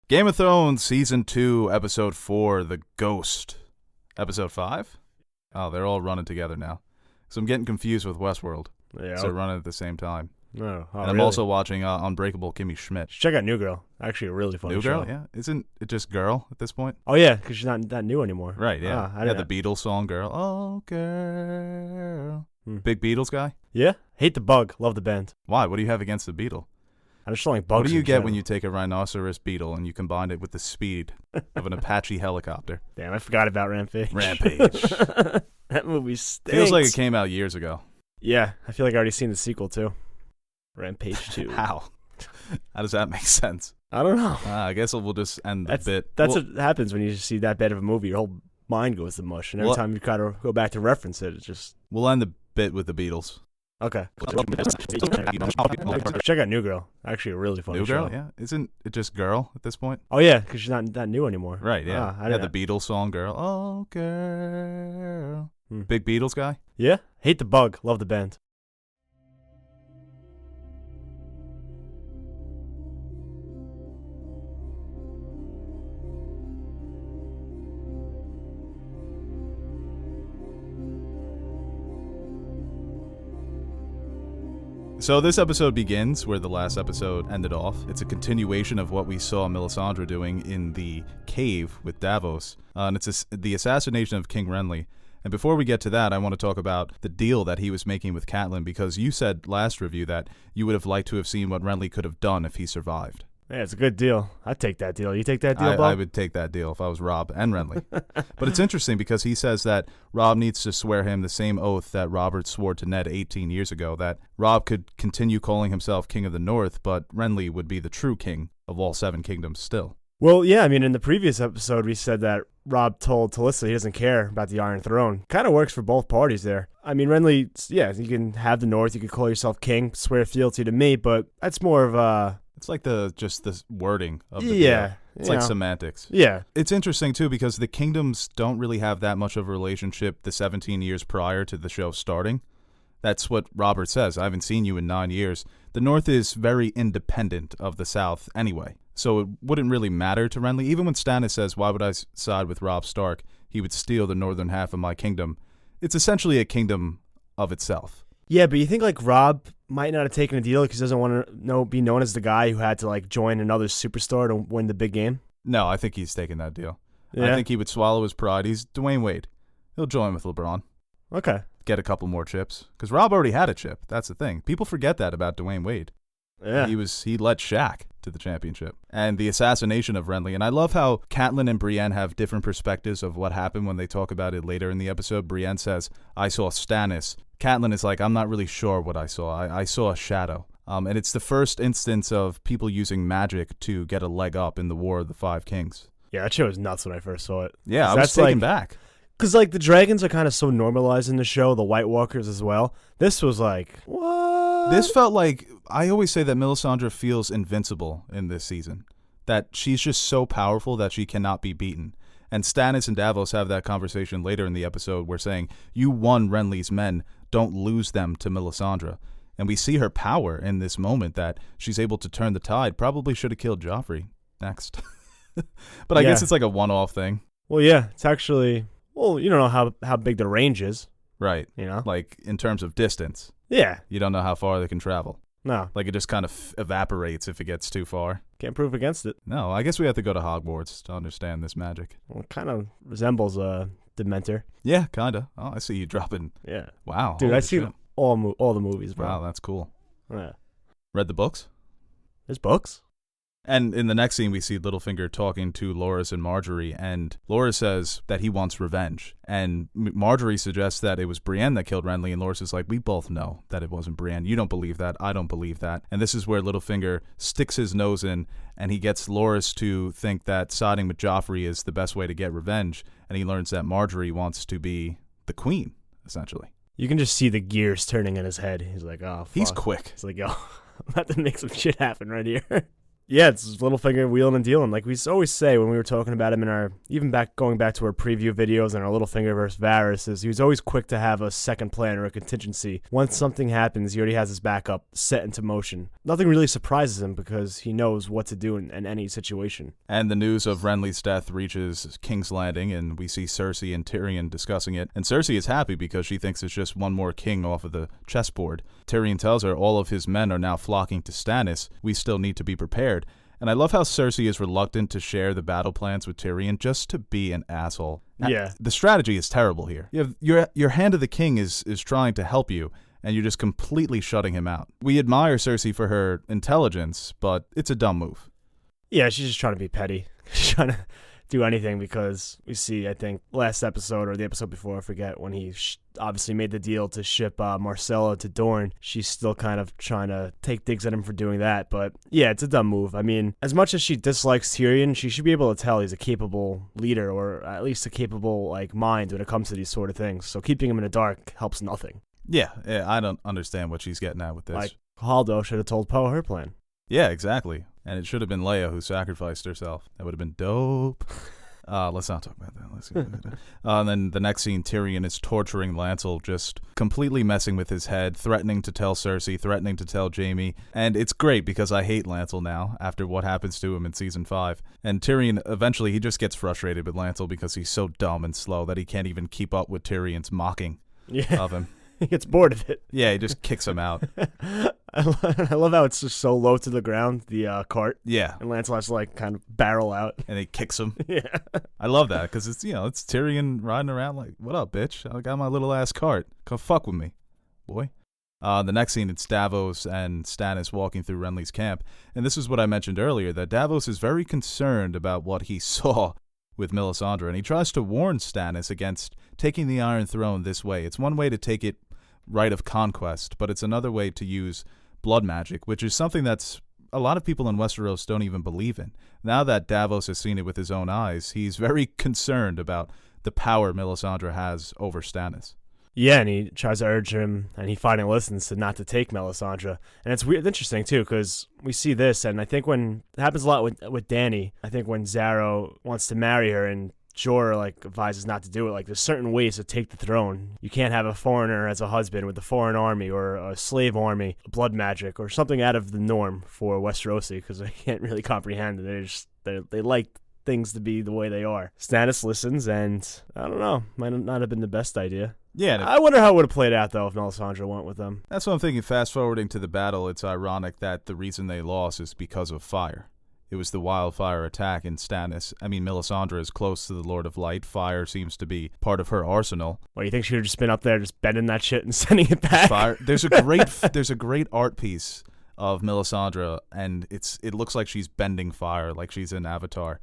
Game of Thrones Season 2, Episode 4, The Ghost. Episode 5? Oh, they're all running together now. So I'm getting confused with Westworld. Yeah. So they're running at the same time. No. Oh, and I'm also watching Unbreakable Kimmy Schmidt. Check out New Girl. Actually, a really funny New show. Girl, yeah. Isn't it just Girl at this point? Oh, yeah, because she's not that new anymore. Right, yeah. I The Beatles song, Girl. Oh, girl. Hmm. Big Beatles guy? Yeah? Hate the bug. Love the band. Why? What do you have against the Beetle? I just don't like bugs. What do you in get general. when you take a rhinoceros beetle and you combine it with the speed of an Apache helicopter? Damn, I forgot about Rampage. Rampage. That movie stinks. Feels like it came out years ago. Yeah, I feel like I already seen the sequel, too. Rampage 2. How? How does that make sense? I don't know. I guess we'll just end the bit. That's what happens when you see that bad of a movie. Your whole mind goes to mush, and every time you try to go back to reference it, it's just... We'll end the bit with the Beatles. Okay. Check out New Girl. Actually, a really funny New show. Girl, yeah. Isn't it just Girl at this point? Oh, yeah, because she's not that new anymore. Right, yeah. The Beatles song, Girl. Oh, girl. Big Beatles guy? Yeah? Hate the bug. Love the band. So this episode begins where the last episode ended off. It's a continuation of what we saw Melisandre doing in the cave with Davos. And it's the assassination of King Renly. And before we get to that, I want to talk about the deal that he was making with Catelyn, because you said last review that you would have liked to have seen what Renly could have done if he survived. Yeah, it's a good deal. I'd take that deal. You take that deal, Bob? I would take that deal if I was Robb and Renly. But it's interesting because he says that Robb needs to swear him the same oath that Robert swore to Ned 18 years ago, that Robb could continue calling himself King of the North, but Renly would be the true king of all 7 kingdoms still. Well, yeah, I mean, in the previous episode, we said that Robb told Talisa he doesn't care about the Iron Throne. Kind of works for both parties there. I mean, Renly, yeah, you can have the North, you can call yourself king, swear fealty to me, but that's more of a... It's like the wording of the deal. It's like semantics. Yeah. It's interesting, too, because the kingdoms don't really have that much of a relationship the 17 years prior to the show starting. That's what Robert says. I haven't seen you in 9 years. The North is very independent of the South anyway, so it wouldn't really matter to Renly. Even when Stannis says, why would I side with Robb Stark? He would steal the northern half of my kingdom. It's essentially a kingdom of itself. Yeah, but you think like Robb might not have taken a deal because he doesn't want to be known as the guy who had to like join another superstar to win the big game? No, I think he's taking that deal. Yeah. I think he would swallow his pride. He's Dwayne Wade. He'll join with LeBron. Okay. Get a couple more chips. Because Robb already had a chip. That's the thing. People forget that about Dwayne Wade. Yeah. He led Shaq to the championship. And the assassination of Renly. And I love how Catelyn and Brienne have different perspectives of what happened when they talk about it later in the episode. Brienne says, I saw Stannis. Catelyn is like, I'm not really sure what I saw. I saw a shadow. And it's the first instance of people using magic to get a leg up in the War of the Five Kings. Yeah, that shit was nuts when I first saw it. Yeah, I was taken back. Because, like, the dragons are kind of so normalized in the show, the White Walkers as well. This was like, what? This felt like, I always say that Melisandre feels invincible in this season. That she's just so powerful that she cannot be beaten. And Stannis and Davos have that conversation later in the episode where saying, you won Renly's men, don't lose them to Melisandre. And we see her power in this moment that she's able to turn the tide. Probably should have killed Joffrey next. But I guess it's like a one-off thing. Well, yeah, it's actually... Well, you don't know how big the range is. Right. You know? Like, in terms of distance. Yeah. You don't know how far they can travel. No. Like, it just kind of evaporates if it gets too far. Can't prove against it. No, I guess we have to go to Hogwarts to understand this magic. Well, it kind of resembles a Dementor. Yeah, kind of. Oh, I see you dropping. Yeah. Wow. Dude, I've seen all the movies, bro. Wow, that's cool. Yeah. Read the books? There's books? And in the next scene, we see Littlefinger talking to Loras and Margaery, and Loras says that he wants revenge. And Margaery suggests that it was Brienne that killed Renly, and Loras is like, we both know that it wasn't Brienne. You don't believe that. I don't believe that. And this is where Littlefinger sticks his nose in, and he gets Loras to think that siding with Joffrey is the best way to get revenge, and he learns that Margaery wants to be the queen, essentially. You can just see the gears turning in his head. He's like, oh, fuck. He's quick. He's like, yo, I'm about to make some shit happen right here. Yeah, it's Littlefinger wheeling and dealing. Like we always say when we were talking about him in our, even going back to our preview videos and our Littlefinger versus Varys, is he was always quick to have a second plan or a contingency. Once something happens, he already has his backup set into motion. Nothing really surprises him because he knows what to do in any situation. And the news of Renly's death reaches King's Landing, and we see Cersei and Tyrion discussing it. And Cersei is happy because she thinks it's just one more king off of the chessboard. Tyrion tells her all of his men are now flocking to Stannis. We still need to be prepared. And I love how Cersei is reluctant to share the battle plans with Tyrion just to be an asshole. Yeah. The strategy is terrible here. Your Hand of the King is trying to help you, and you're just completely shutting him out. We admire Cersei for her intelligence, but it's a dumb move. Yeah, she's just trying to be petty. She's trying to do anything because we see, I think, last episode or the episode before, I forget, when he obviously made the deal to ship Marcella to Dorne. She's still kind of trying to take digs at him for doing that. But yeah, it's a dumb move. I mean, as much as she dislikes Tyrion, she should be able to tell he's a capable leader or at least a capable mind when it comes to these sort of things. So keeping him in the dark helps nothing. Yeah, I don't understand what she's getting at with this. Like, Haldo should have told Poe her plan. Yeah, exactly. And it should have been Leia who sacrificed herself. That would have been dope. Let's not talk about that. Let's go. And then the next scene, Tyrion is torturing Lancel, just completely messing with his head, threatening to tell Cersei, threatening to tell Jaime. And it's great because I hate Lancel now after what happens to him in Season 5. And Tyrion, eventually, he just gets frustrated with Lancel because he's so dumb and slow that he can't even keep up with Tyrion's mocking of him. He gets bored of it. Yeah, he just kicks him out. I love how it's just so low to the ground, the cart. Yeah. And Lancelot's kind of barrel out. And he kicks him. Yeah. I love that because it's Tyrion riding around like, what up, bitch? I got my little ass cart. Come fuck with me, boy. The next scene, it's Davos and Stannis walking through Renly's camp. And this is what I mentioned earlier, that Davos is very concerned about what he saw with Melisandre. And he tries to warn Stannis against taking the Iron Throne this way. It's one way to take it right of conquest, but it's another way to use blood magic, which is something that's a lot of people in Westeros don't even believe in. Now that Davos has seen it with his own eyes, he's very concerned about the power Melisandre has over Stannis. Yeah, and he tries to urge him, and he finally listens to not to take Melisandre. And it's weird, interesting, too, because we see this, and I think when it happens a lot with Dany, I think when Xaro wants to marry her, and Jorah advises not to do it. There's certain ways to take the throne. You can't have a foreigner as a husband with a foreign army or a slave army, blood magic, or something out of the norm for Westerosi because they can't really comprehend it. They like things to be the way they are. Stannis listens, and I don't know, might not have been the best idea. Yeah, I wonder how it would have played out though if Melisandre went with them. That's what I'm thinking. Fast forwarding to the battle, it's ironic that the reason they lost is because of fire. It was the wildfire attack in Stannis. I mean, Melisandre is close to the Lord of Light. Fire seems to be part of her arsenal. Well, you think she would have just been up there just bending that shit and sending it back? Fire. There's a great art piece of Melisandre, and it looks like she's bending fire, like she's in Avatar.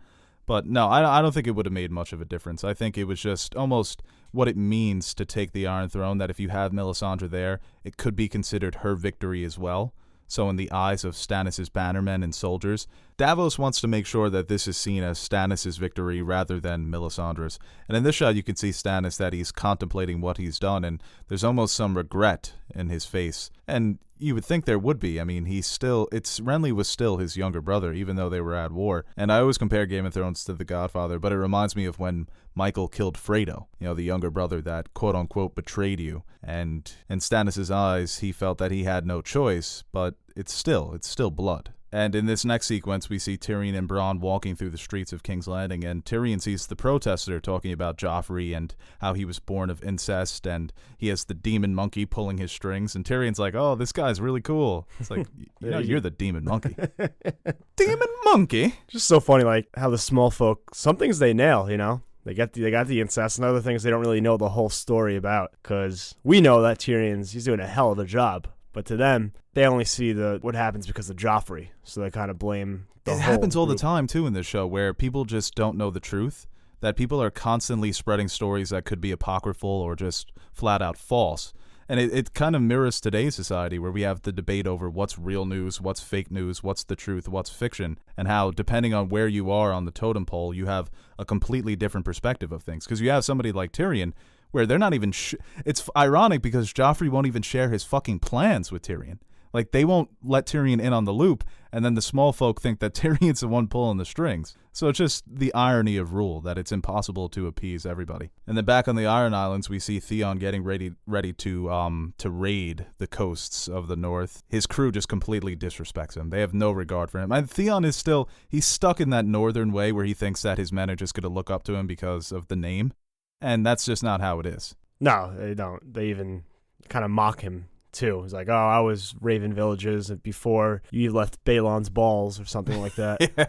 But no, I don't think it would have made much of a difference. I think it was just almost what it means to take the Iron Throne, that if you have Melisandre there, it could be considered her victory as well. So in the eyes of Stannis' bannermen and soldiers, Davos wants to make sure that this is seen as Stannis' victory rather than Melisandre's. And in this shot, you can see Stannis that he's contemplating what he's done, and there's almost some regret in his face. And you would think there would be. I mean, Renly was still his younger brother, even though they were at war. And I always compare Game of Thrones to The Godfather, but it reminds me of when Michael killed Fredo, the younger brother that quote-unquote betrayed you. And in Stannis' eyes, he felt that he had no choice, but it's still blood. And in this next sequence, we see Tyrion and Bronn walking through the streets of King's Landing, and Tyrion sees the protester talking about Joffrey and how he was born of incest, and he has the demon monkey pulling his strings, and Tyrion's like, oh, this guy's really cool. It's like, you're the demon monkey. Demon monkey? Just so funny, how the small folk, some things they nail, They got the incest, and other things they don't really know the whole story about, because we know that he's doing a hell of a job. But to them, they only see what happens because of Joffrey, so they kind of blame the whole happens all group. the time, too, in this show, where people just don't know the truth, that people are constantly spreading stories that could be apocryphal or just flat-out false. And it kind of mirrors today's society, where we have the debate over what's real news, what's fake news, what's the truth, what's fiction, and how, depending on where you are on the totem pole, you have a completely different perspective of things. Because you have somebody like Tyrion, where they're not even... it's ironic because Joffrey won't even share his fucking plans with Tyrion. Like, they won't let Tyrion in on the loop, and then the small folk think that Tyrion's the one pulling the strings. So it's just the irony of rule, that it's impossible to appease everybody. And then back on the Iron Islands, we see Theon getting ready to raid the coasts of the north. His crew just completely disrespects him. They have no regard for him. And Theon is he's stuck in that northern way where he thinks that his men are just going to look up to him because of the name. And that's just not how it is. No, they don't. They even kind of mock him, too. It's like, oh, I was Raven Villages before you left Balon's balls or something like that. Yeah.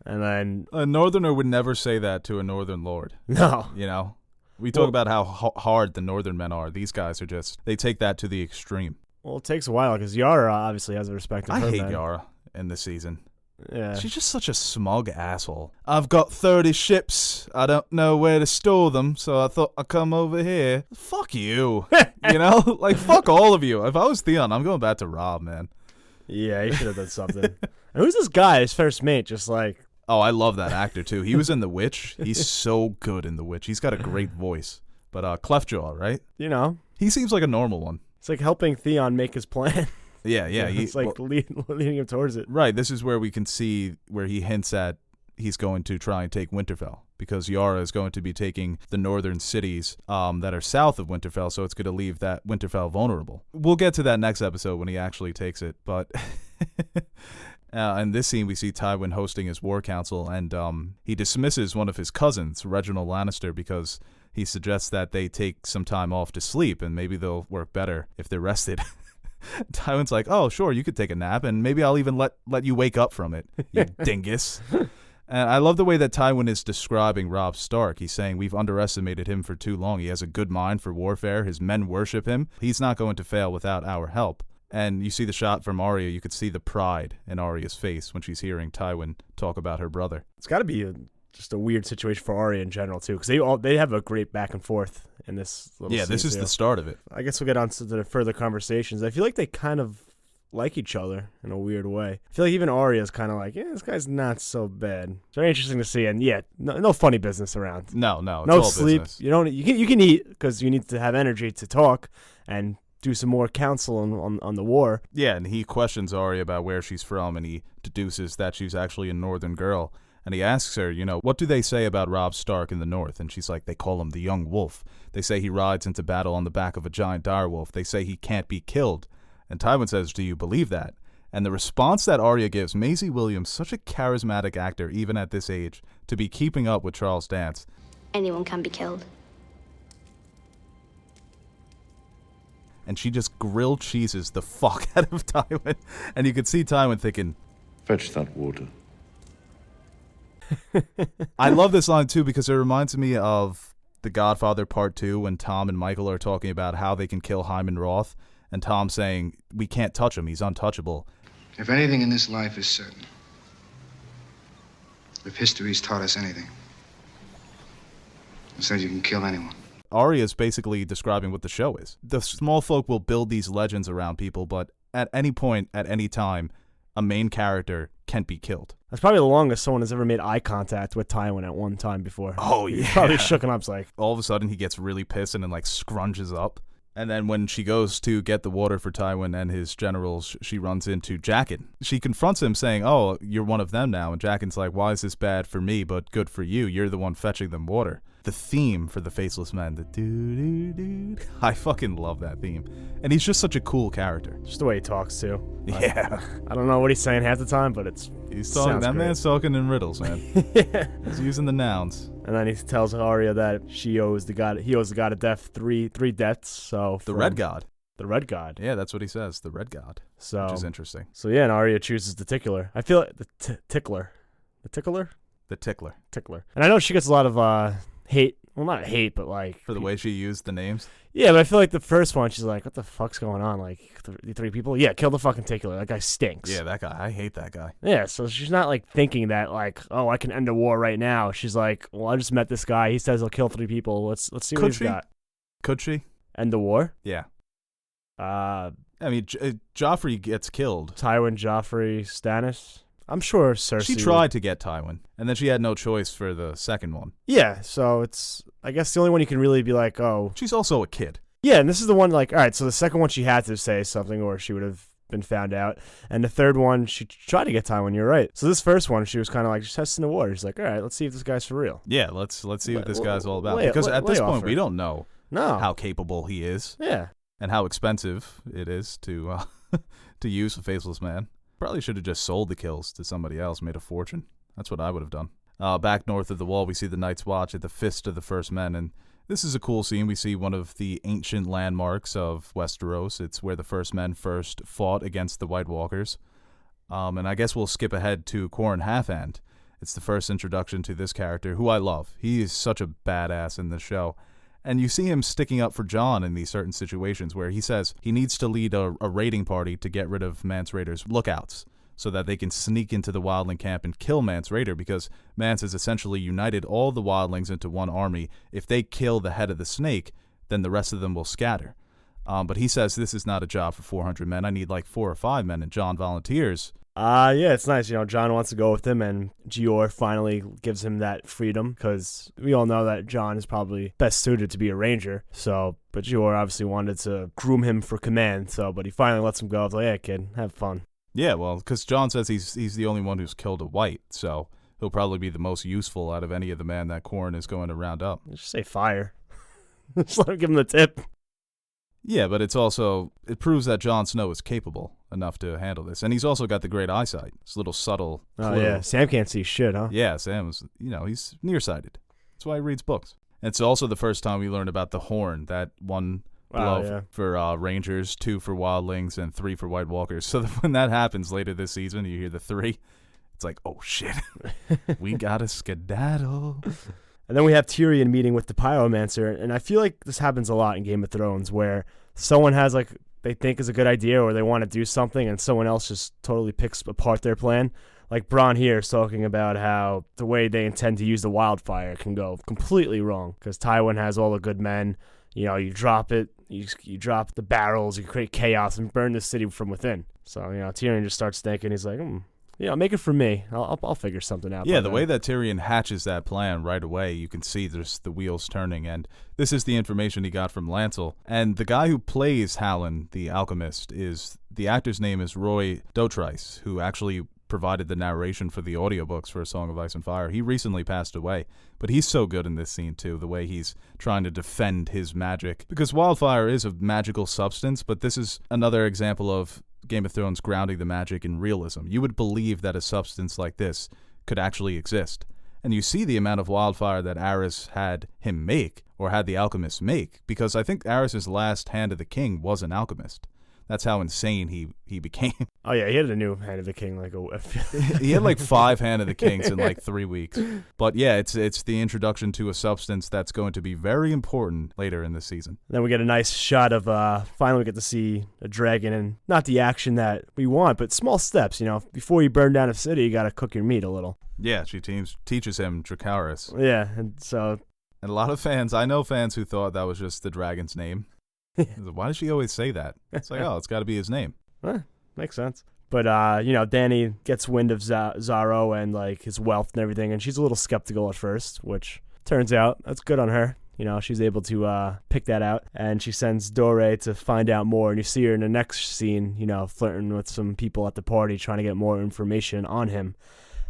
And then... A northerner would never say that to a northern lord. No. You know? We talk about how hard the northern men are. These guys are they take that to the extreme. Well, it takes a while because Yara obviously has a respect of her I hate men. Yara in this season. Yeah. She's just such a smug asshole. I've got 30 ships. I don't know where to store them, so I thought I'd come over here. Fuck you. You know? Like, fuck all of you. If I was Theon, I'm going back to Rob, man. Yeah, he should have done something. And who's this guy, his first mate, just like... Oh, I love that actor, too. He was in The Witch. He's so good in The Witch. He's got a great voice. But Cleftjaw, right? You know. He seems like a normal one. It's like helping Theon make his plan. Yeah. It's like leading him towards it. Right. This is where we can see where he hints at he's going to try and take Winterfell, because Yara is going to be taking the northern cities that are south of Winterfell, so it's going to leave that Winterfell vulnerable. We'll get to that next episode when he actually takes it, but... in this scene, we see Tywin hosting his war council, and he dismisses one of his cousins, Reginald Lannister, because he suggests that they take some time off to sleep, and maybe they'll work better if they're rested. Tywin's like, oh, sure, you could take a nap, and maybe I'll even let you wake up from it, you dingus. And I love the way that Tywin is describing Robb Stark. He's saying we've underestimated him for too long. He has a good mind for warfare. His men worship him. He's not going to fail without our help. And you see the shot from Arya. You could see the pride in Arya's face when she's hearing Tywin talk about her brother. It's got to be just a weird situation for Arya in general, too, because they have a great back and forth in this little scene, this is too. the start of it. I guess we'll get on to the further conversations. I feel like they kind of like each other in a weird way. I feel like even Arya's kind of like, yeah, this guy's not so bad. It's very interesting to see, and yeah, no funny business around. No, no all sleep. Business. You can eat because you need to have energy to talk and do some more counsel on the war. Yeah, and he questions Arya about where she's from, and he deduces that she's actually a northern girl. And he asks her, what do they say about Robb Stark in the north? And she's like, they call him the Young Wolf. They say he rides into battle on the back of a giant direwolf. They say he can't be killed. And Tywin says, do you believe that? And the response that Arya gives, Maisie Williams, such a charismatic actor, even at this age, to be keeping up with Charles Dance. Anyone can be killed. And she just grilled cheeses the fuck out of Tywin. And you could see Tywin thinking, fetch that water. I love this line, too, because it reminds me of The Godfather Part 2 when Tom and Michael are talking about how they can kill Hyman Roth. And Tom saying, we can't touch him. He's untouchable. If anything in this life is certain, if history's taught us anything, it says you can kill anyone. Arya is basically describing what the show is. The small folk will build these legends around people, but at any point, at any time, a main character can't be killed. That's probably the longest someone has ever made eye contact with Tywin at one time before. Oh, yeah. He probably shook him up. It's like, all of a sudden, he gets really pissed and then, scrunches up. And then when she goes to get the water for Tywin and his generals, she runs into Jaqen. She confronts him saying, oh, you're one of them now. And Jaqen's like, why is this bad for me but good for you? You're the one fetching them water. The theme for the Faceless Men, the doo-doo-doo. I fucking love that theme. And he's just such a cool character. Just the way he talks, too. Yeah. I don't know what he's saying half the time, but he's talking. That man's talking in riddles, man. Yeah. He's using the nouns. And then he tells Arya that he owes the god of death three debts. So the Red God. The Red God. Yeah, that's what he says. The Red God. So, which is interesting. So yeah, and Arya chooses the Tickler. I feel like the Tickler. The Tickler? The Tickler. Tickler. And I know she gets a lot of hate. Well, not hate, but for the way she used the names. Yeah, but I feel like the first one, she's like, what the fuck's going on? Like, the three people? Yeah, kill the fucking Tickler. That guy stinks. Yeah, that guy. I hate that guy. Yeah, so she's not, thinking that, oh, I can end a war right now. She's like, well, I just met this guy. He says he'll kill 3 people. Let's see what he's got. Could she? End the war? Yeah. I mean, Joffrey gets killed. Tywin, Joffrey, Stannis. I'm sure Cersei. She tried to get Tywin, and then she had no choice for the second one. Yeah, so it's, I guess, the only one you can really be like, oh. She's also a kid. Yeah, and this is the one, all right, so the second one she had to say something, or she would have been found out. And the third one, she tried to get Tywin, you're right. So this first one, she was kind of like just testing the water. She's like, all right, let's see if this guy's for real. Yeah, let's see what this guy's all about. Lay- Because lay- at this lay point, off her. we don't know No. how capable he is Yeah. and how expensive it is to to use a faceless man. Probably should have just sold the kills to somebody else, made a fortune. That's what I would have done. Back north of the wall, we see the Night's Watch at the Fist of the First Men, and this is a cool scene. We see one of the ancient landmarks of Westeros. It's where the First Men first fought against the White Walkers. And I guess we'll skip ahead to Qhorin Halfhand. It's the first introduction to this character, who I love. He is such a badass in this show. And you see him sticking up for Jon in these certain situations where he says he needs to lead a raiding party to get rid of Mance Rayder's lookouts so that they can sneak into the wildling camp and kill Mance Rayder, because Mance has essentially united all the wildlings into one army. If they kill the head of the snake, then the rest of them will scatter. But he says this is not a job for 400 men. I need like 4 or 5 men, and Jon volunteers. Yeah, it's nice. Jon wants to go with him, and Gior finally gives him that freedom, because we all know that Jon is probably best suited to be a ranger. But Gior obviously wanted to groom him for command. But he finally lets him go. I was like, yeah, kid, have fun. Yeah, well, because Jon says he's the only one who's killed a white, so he'll probably be the most useful out of any of the men that Qhorin is going to round up. Just say fire. Just let him give him the tip. Yeah, but it proves that Jon Snow is capable enough to handle this. And he's also got the great eyesight. It's a little subtle clue. Oh, yeah. Sam can't see shit, huh? Yeah, Sam is, he's nearsighted. That's why he reads books. And it's also the first time we learn about the horn, that one blow for Rangers, 2 for Wildlings, and 3 for White Walkers. So when that happens later this season, you hear the 3, it's like, oh, shit. We got a skedaddle. And then we have Tyrion meeting with the Pyromancer, and I feel like this happens a lot in Game of Thrones, where someone has, they think is a good idea, or they want to do something, and someone else just totally picks apart their plan. Like Bronn here is talking about how the way they intend to use the wildfire can go completely wrong, because Tywin has all the good men. You drop it, you drop the barrels, you create chaos, and burn the city from within. So, Tyrion just starts thinking, he's like, make it for me. I'll figure something out. Yeah, the way that Tyrion hatches that plan right away, you can see there's the wheels turning, and this is the information he got from Lancel. And the guy who plays Hallen, the alchemist, the actor's name is Roy Dotrice, who actually provided the narration for the audiobooks for A Song of Ice and Fire. He recently passed away, but he's so good in this scene too, the way he's trying to defend his magic. Because wildfire is a magical substance, but this is another example of Game of Thrones grounding the magic in realism. You would believe that a substance like this could actually exist. And you see the amount of wildfire that Aerys had him make, or had the alchemist make, because I think Aerys' last Hand of the King was an alchemist. That's how insane he became. Oh, yeah, he had a new Hand of the King. He had 5 Hand of the Kings in 3 weeks. But yeah, it's the introduction to a substance that's going to be very important later in the season. Then we get a nice shot of, finally we get to see a dragon, and not the action that we want, but small steps. Before you burn down a city, you got to cook your meat a little. Yeah, she teaches him Dracarys. Yeah, and so... And a lot of fans, I know fans who thought that was just the dragon's name. Why does she always say that? It's like, it's got to be his name. Makes sense. But, Dany gets wind of Zaro and, his wealth and everything, and she's a little skeptical at first, which turns out that's good on her. She's able to pick that out, and she sends Dore to find out more, and you see her in the next scene, flirting with some people at the party, trying to get more information on him.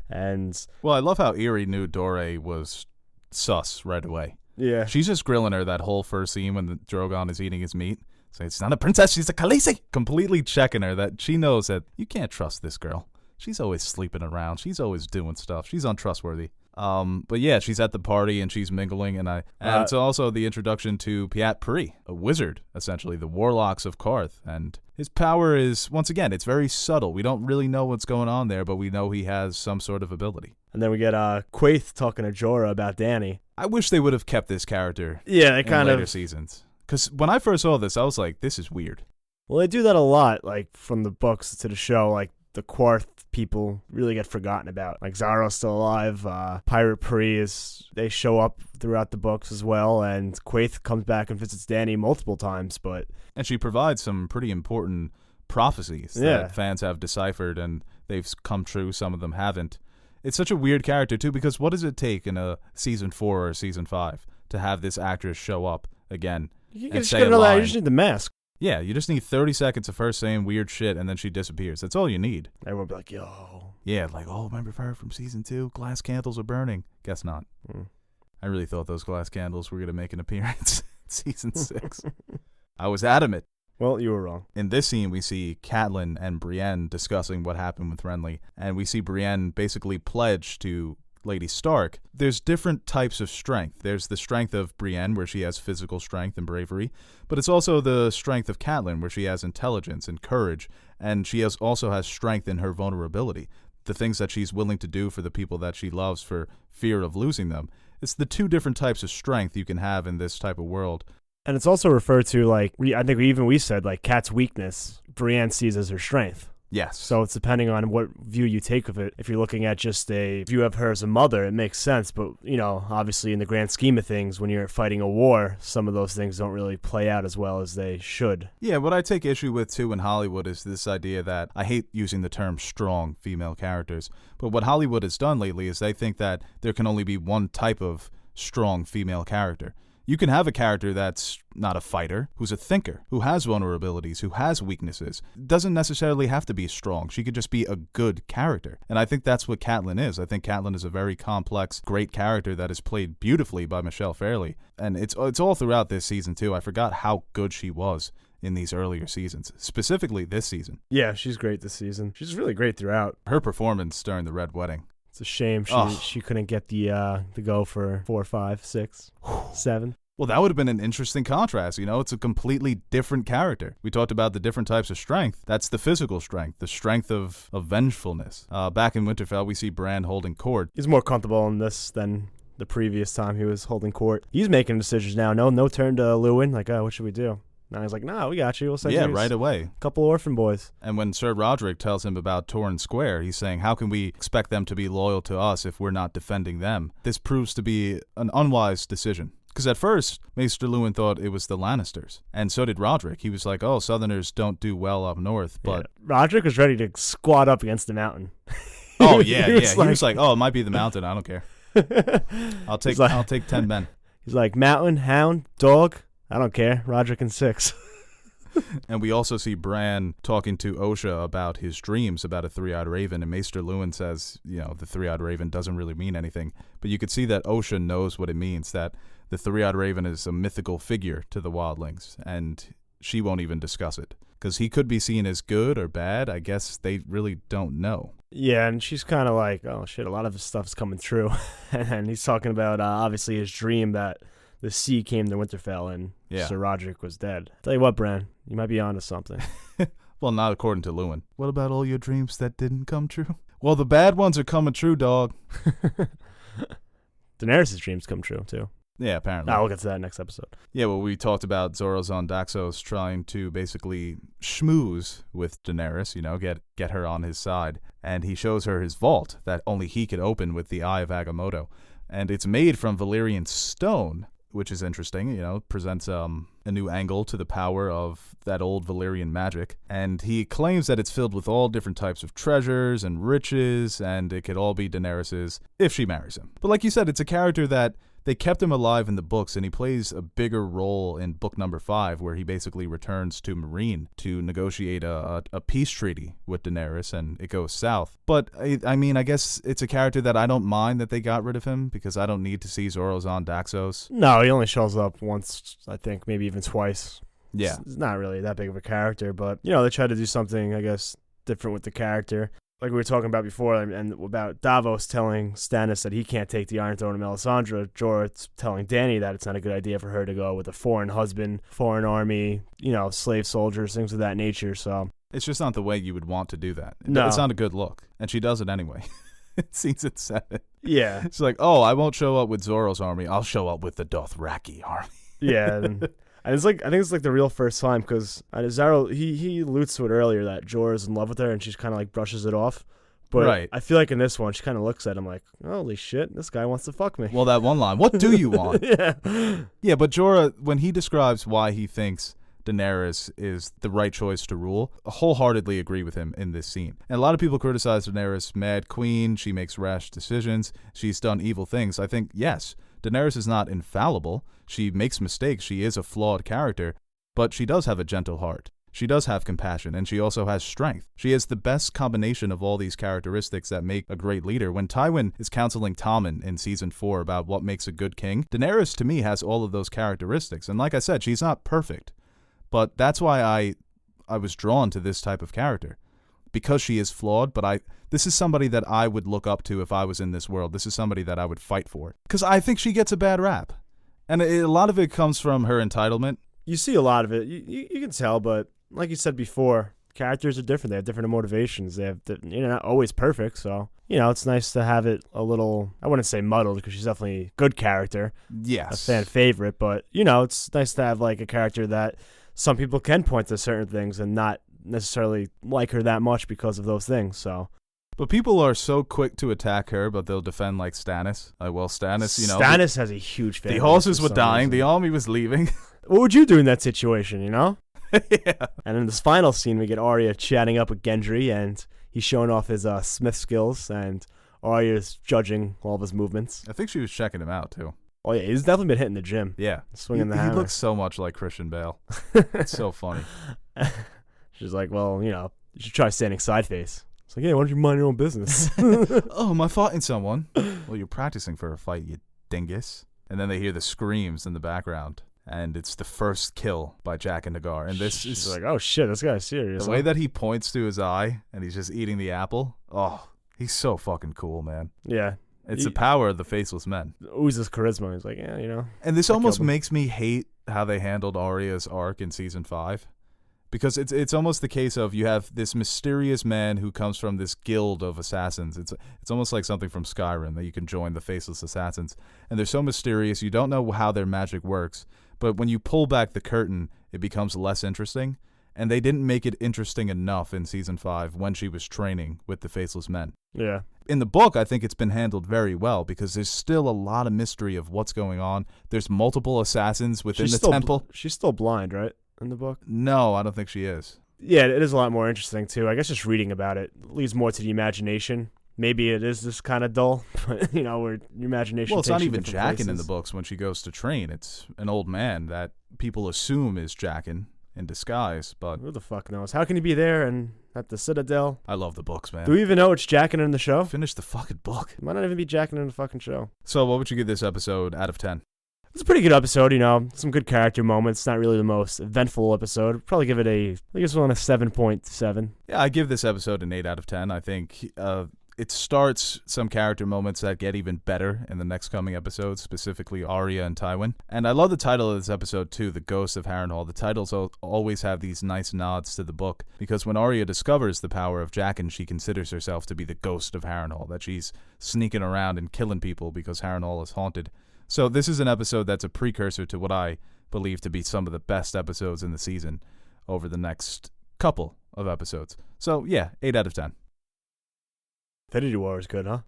And well, I love how Eerie knew Dore was sus right away. Yeah. She's just grilling her that whole first scene when the Drogon is eating his meat. So it's not a princess, she's a Khaleesi. Completely checking her that she knows that you can't trust this girl. She's always sleeping around. She's always doing stuff. She's untrustworthy. But yeah, she's at the party and she's mingling, and it's also the introduction to Pyat Pri, a wizard, essentially, the warlocks of Qarth. And his power is, once again, it's very subtle. We don't really know what's going on there, but we know he has some sort of ability. And then we get Quaithe talking to Jorah about Dany. I wish they would have kept this character they in later seasons. Because when I first saw this, I was like, this is weird. Well, they do that a lot, from the books to the show. The Qarth people really get forgotten about. Xaro's still alive. Pirate Pri they show up throughout the books as well, and Quaithe comes back and visits Dany multiple times. And she provides some pretty important prophecies that fans have deciphered, and they've come true. Some of them haven't. It's such a weird character, too, because what does it take in a season 4 or season 5 to have this actress show up again You and just say gotta a know that. line? You just need the mask. Yeah, you just need 30 seconds of her saying weird shit, and then she disappears. That's all you need. Everyone will be like, yo. Yeah, like, oh, remember her from season 2? Glass candles are burning. Guess not. I really thought those glass candles were going to make an appearance in season 6. I was adamant. Well, you were wrong. In this scene, we see Catelyn and Brienne discussing what happened with Renly, and we see Brienne basically pledge to Lady Stark. There's different types of strength. There's the strength of Brienne, where she has physical strength and bravery, but it's also the strength of Catelyn, where she has intelligence and courage, and she also has strength in her vulnerability, the things that she's willing to do for the people that she loves for fear of losing them. It's the two different types of strength you can have in this type of world. And it's also referred to, like, I think we said, like, Kat's weakness, Brienne sees as her strength. Yes. So it's depending on what view you take of it. If you're looking at just a view of her as a mother, it makes sense. But, you know, obviously in the grand scheme of things, when you're fighting a war, some of those things don't really play out as well as they should. Yeah, what I take issue with, too, in Hollywood is this idea that I hate using the term strong female characters. But what Hollywood has done lately is they think that there can only be one type of strong female character. You can have a character that's not a fighter, who's a thinker, who has vulnerabilities, who has weaknesses. Doesn't necessarily have to be strong. She could just be a good character. And I think that's what Catelyn is. I think Catelyn is a very complex, great character that is played beautifully by Michelle Fairley. And it's all throughout this season, too. I forgot how good she was in these earlier seasons, specifically this season. Yeah, she's great this season. She's really great throughout. Her performance during the Red Wedding. It's a shame she couldn't get the go for 4, 5, 6, 7. Well, that would have been an interesting contrast. You know, it's a completely different character. We talked about the different types of strength. That's the physical strength, the strength of vengefulness. Back in Winterfell, we see Bran holding court. He's more comfortable in this than the previous time he was holding court. He's making decisions now. No turn to Lewin. Like, oh, what should we do? Now he's like, nah, we got you. We'll send you right away. A couple orphan boys. And when Sir Roderick tells him about Torrhen Square, he's saying, how can we expect them to be loyal to us if we're not defending them? This proves to be an unwise decision. Because at first, Maester Lewin thought it was the Lannisters. And so did Roderick. He was like, oh, Southerners don't do well up north. But yeah. Roderick was ready to squat up against the mountain. Oh, yeah. He was like, oh, it might be the mountain. I don't care. I'll take 10 men. He's like, mountain, hound, dog. I don't care. Roderick and 6. And we also see Bran talking to Osha about his dreams about a three-eyed raven, and Maester Lewin says, you know, the three-eyed raven doesn't really mean anything. But you could see that Osha knows what it means, that the three-eyed raven is a mythical figure to the wildlings, and she won't even discuss it. Because he could be seen as good or bad. I guess they really don't know. Yeah, and she's kind of like, oh, shit, a lot of his stuff's coming true. And he's talking about, obviously, his dream that the sea came to Winterfell and Sir Roderick was dead. Tell you what, Bran, you might be onto something. Well, not according to Lewin. What about all your dreams that didn't come true? Well, the bad ones are coming true, dog. Daenerys' dreams come true, too. Yeah, apparently. We'll get to that next episode. Yeah, well, we talked about Zorazon Daxos trying to basically schmooze with Daenerys, you know, get her on his side. And he shows her his vault that only he could open with the Eye of Agamotto. And it's made from Valyrian stone, which is interesting, you know, presents a new angle to the power of that old Valyrian magic. And he claims that it's filled with all different types of treasures and riches, and it could all be Daenerys's if she marries him. But like you said, it's a character that they kept him alive in the books, and he plays a bigger role in book number 5, where he basically returns to Meereen to negotiate a peace treaty with Daenerys, and it goes south. But, I mean, I guess it's a character that I don't mind that they got rid of him, because I don't need to see Zorazon Daxos. No, he only shows up once, I think, maybe even twice. Yeah. It's not really that big of a character, but, you know, they tried to do something, I guess, different with the character. Like we were talking about before, and about Davos telling Stannis that he can't take the Iron Throne of Melisandre, Jorah's telling Dany that it's not a good idea for her to go with a foreign husband, foreign army, you know, slave soldiers, things of that nature. So it's just not the way you would want to do that. No. It's not a good look. And she does it anyway. It season 7. Yeah. It's like, oh, I won't show up with Zoro's army. I'll show up with the Dothraki army. Yeah. And it's like, I think it's like the real first time, because Zaro, he alludes to it earlier that Jorah's in love with her, and she's kind of like brushes it off. But right. I feel like in this one, she kind of looks at him like, holy shit, this guy wants to fuck me. Well, that one line, what do you want? Yeah. Yeah, but Jorah, when he describes why he thinks Daenerys is the right choice to rule, I wholeheartedly agree with him in this scene. And a lot of people criticize Daenerys, mad queen, she makes rash decisions, she's done evil things. I think, yes, Daenerys is not infallible. She makes mistakes. She is a flawed character. but she does have a gentle heart. She does have compassion, and she also has strength. She has the best combination of all these characteristics that make a great leader. When Tywin is counseling Tommen in Season 4 about what makes a good king, Daenerys, to me, has all of those characteristics. And like I said, she's not perfect. But that's why I was drawn to this type of character. Because she is flawed, but this is somebody that I would look up to if I was in this world. This is somebody that I would fight for. Because I think she gets a bad rap. And a lot of it comes from her entitlement. You see a lot of it. You can tell, but like you said before, characters are different. They have different motivations. They have, not always perfect. So, it's nice to have it a little, I wouldn't say muddled because she's definitely a good character. Yes. A fan favorite. But, it's nice to have like a character that some people can point to certain things and not necessarily like her that much because of those things. So. But people are so quick to attack her, but they'll defend like Stannis. Stannis, Stannis has a huge fan. The horses were dying. The army was leaving. What would you do in that situation, Yeah. And in this final scene, we get Arya chatting up with Gendry, and he's showing off his smith skills, and Arya's judging all of his movements. I think she was checking him out, too. Oh, yeah, he's definitely been hitting the gym. Yeah. Swinging the hammer. He looks so much like Christian Bale. It's so funny. She's like, well, you should try standing side face. It's like, yeah, why don't you mind your own business? Oh, am I fighting someone? Well, you're practicing for a fight, you dingus. And then they hear the screams in the background. And it's the first kill by Jack and Nagar. And this She's is like, oh shit, this guy's serious. The way that he points to his eye and he's just eating the apple. Oh, he's so fucking cool, man. Yeah. It's the power of the faceless men. Oozes charisma. He's like, yeah, And this almost makes me hate how they handled Arya's arc in Season 5. Because it's almost the case of you have this mysterious man who comes from this guild of assassins. It's almost like something from Skyrim that you can join the faceless assassins. And they're so mysterious, you don't know how their magic works. But when you pull back the curtain, it becomes less interesting. And they didn't make it interesting enough in Season 5 when she was training with the Faceless Men. Yeah. In the book, I think it's been handled very well because there's still a lot of mystery of what's going on. There's multiple assassins within the temple. She's still blind, right, in the book? No, I don't think she is. Yeah, it is a lot more interesting, too. I guess just reading about it leads more to the imagination. Maybe it is just kind of dull, but, where your imagination Well, it's takes not you even different Jaqen places. in the books when she goes to train. It's an old man that people assume is Jaqen in disguise, but who the fuck knows? How can he be there and at the Citadel? I love the books, man. Do we even know it's Jaqen in the show? Finish the fucking book. It might not even be Jaqen in the fucking show. So what would you give this episode out of 10? It's a pretty good episode, some good character moments. Not really the most eventful episode. Probably give it I think it's on a 7.7. Yeah, I give this episode an 8 out of 10. I think it starts some character moments that get even better in the next coming episodes, specifically Arya and Tywin. And I love the title of this episode too, The Ghost of Harrenhal. The titles always have these nice nods to the book, because when Arya discovers the power of Jaqen, she considers herself to be the Ghost of Harrenhal, that she's sneaking around and killing people because Harrenhal is haunted. So this is an episode that's a precursor to what I believe to be some of the best episodes in the season over the next couple of episodes. So yeah, 8 out of 10. Infinity War is good, huh?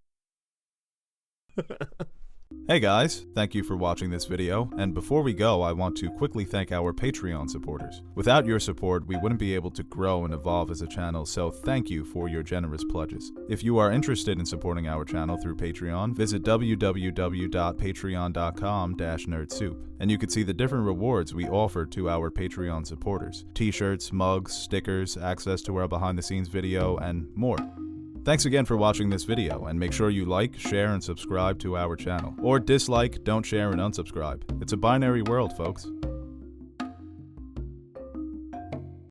Hey guys, thank you for watching this video, and before we go, I want to quickly thank our Patreon supporters. Without your support, we wouldn't be able to grow and evolve as a channel, so thank you for your generous pledges. If you are interested in supporting our channel through Patreon, visit www.patreon.com/nerdsoup, and you can see the different rewards we offer to our Patreon supporters. T-shirts, mugs, stickers, access to our behind-the-scenes video, and more. Thanks again for watching this video, and make sure you like, share, and subscribe to our channel. Or dislike, don't share, and unsubscribe. It's a binary world, folks.